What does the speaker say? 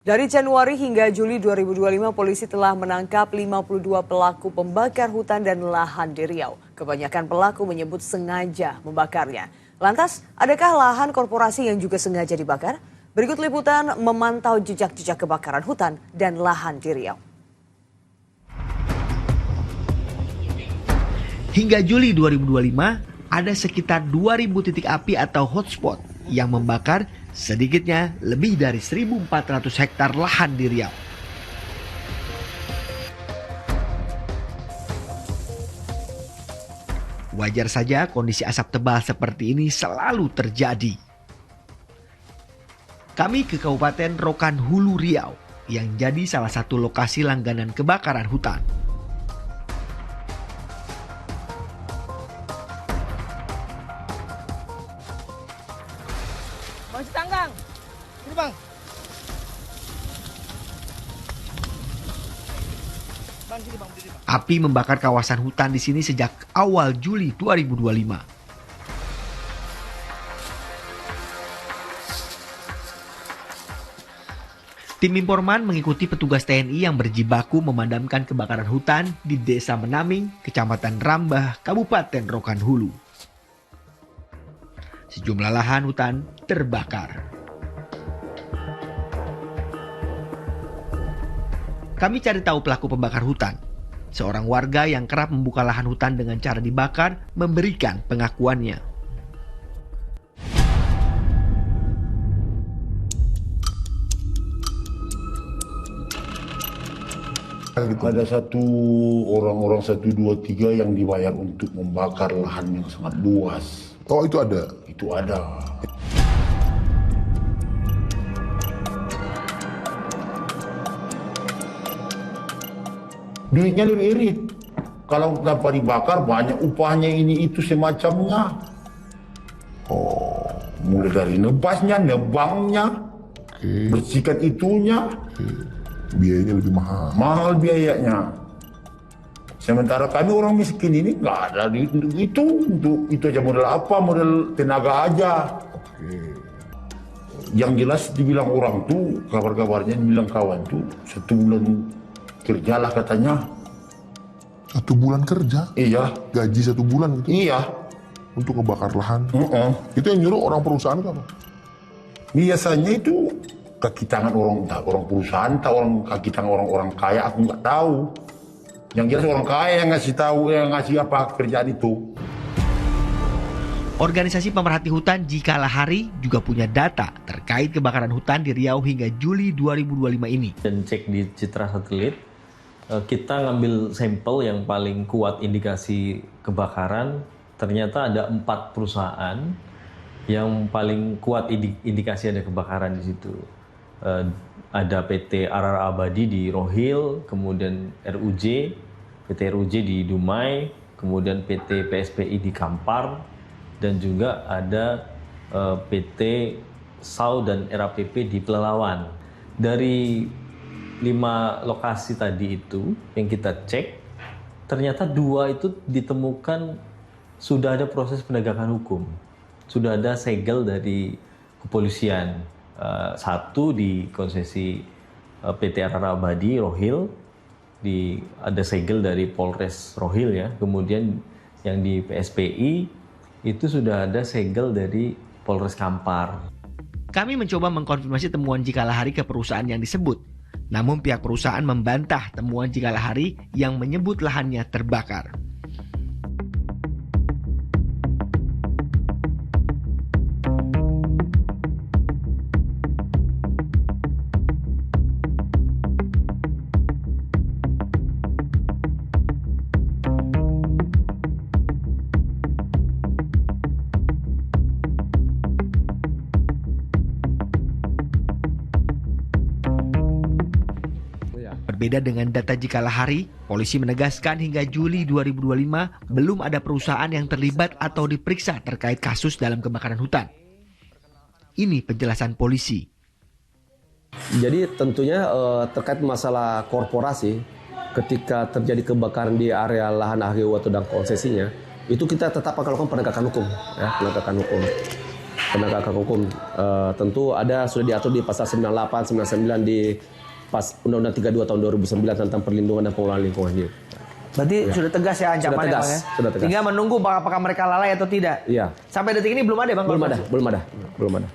Dari Januari hingga Juli 2025, polisi telah menangkap 52 pelaku pembakar hutan dan lahan di Riau. Kebanyakan pelaku menyebut sengaja membakarnya. Lantas, adakah lahan korporasi yang juga sengaja dibakar? Berikut liputan memantau jejak-jejak kebakaran hutan dan lahan di Riau. Hingga Juli 2025, ada sekitar 2.000 titik api atau hotspot yang membakar sedikitnya lebih dari 1.400 hektar lahan di Riau. Wajar saja kondisi asap tebal seperti ini selalu terjadi. Kami ke Kabupaten Rokan Hulu Riau yang jadi salah satu lokasi langganan kebakaran hutan. Bang Citanggang, sini bang. Bang sini bang, berdiri bang. Api membakar kawasan hutan di sini sejak awal Juli 2025. Tim Informan mengikuti petugas TNI yang berjibaku memadamkan kebakaran hutan di Desa Menaming, Kecamatan Rambah, Kabupaten Rokan Hulu. Sejumlah lahan hutan terbakar. Kami cari tahu pelaku pembakar hutan. Seorang warga yang kerap membuka lahan hutan dengan cara dibakar memberikan pengakuannya. Ada orang-orang 1, 2, 3 yang dibayar untuk membakar lahan yang sangat luas. Oh, itu ada? Itu ada. Duitnya lirik-lirik. Kalau tanpa dibakar banyak upahnya ini itu semacamnya. Oh, mulai dari nebasnya, nebangnya, bersihkan itunya. Biayanya lebih mahal. Mahal biayanya. Sementara kami orang miskin ini nggak ada duit untuk itu aja modal apa, modal tenaga aja. Yang jelas dibilang orang tuh, kabar-kabarnya dibilang kawan tuh 1 bulan kerjalah katanya. 1 bulan kerja? Iya. Gaji 1 bulan gitu? Iya. Untuk ngebakar lahan? Itu yang nyuruh orang perusahaan apa? Biasanya itu kaki tangan orang perusahaan, atau kaki tangan orang kaya, aku nggak tahu. Yang jelas orang kaya yang ngasih tahu, yang ngasih apa kerjaan itu. Organisasi pemerhati hutan Jikalahari juga punya data terkait kebakaran hutan di Riau hingga Juli 2025 ini. Dan cek di citra satelit, kita ngambil sampel yang paling kuat indikasi kebakaran. Ternyata ada 4 perusahaan yang paling kuat indikasi ada kebakaran di situ. Ada PT Arara Abadi di Rohil, kemudian PT RUJ di Dumai, kemudian PT PSPI di Kampar, dan juga ada PT SAU dan RAPP di Pelalawan. Dari 5 lokasi tadi itu yang kita cek, ternyata 2 itu ditemukan sudah ada proses penegakan hukum, sudah ada segel dari kepolisian. 1 di konsesi PT Arara Abadi Rohil, ada segel dari Polres Rohil ya. Kemudian yang di PSPI itu sudah ada segel dari Polres Kampar. Kami mencoba mengkonfirmasi temuan Jikalahari ke perusahaan yang disebut. Namun pihak perusahaan membantah temuan Jikalahari yang menyebut lahannya terbakar. Berbeda dengan data Jikalahari, polisi menegaskan hingga Juli 2025 belum ada perusahaan yang terlibat atau diperiksa terkait kasus dalam kebakaran hutan. Ini penjelasan polisi. Jadi tentunya terkait masalah korporasi, ketika terjadi kebakaran di area lahan HGU atau dan konsesinya, itu kita tetap akan lakukan penegakan hukum. Ya, penegakan hukum. penegakan hukum. Tentu sudah diatur di pasal 98, 99 di Undang-Undang 32 tahun 2009 tentang perlindungan dan pengelolaan lingkungan hidup. Berarti sudah tegas ya ancamannya, tegas, Bang ya? sudah tegas. Tinggal menunggu apakah mereka lalai atau tidak. Iya. Sampai detik ini belum ada, Bang? Belum ada.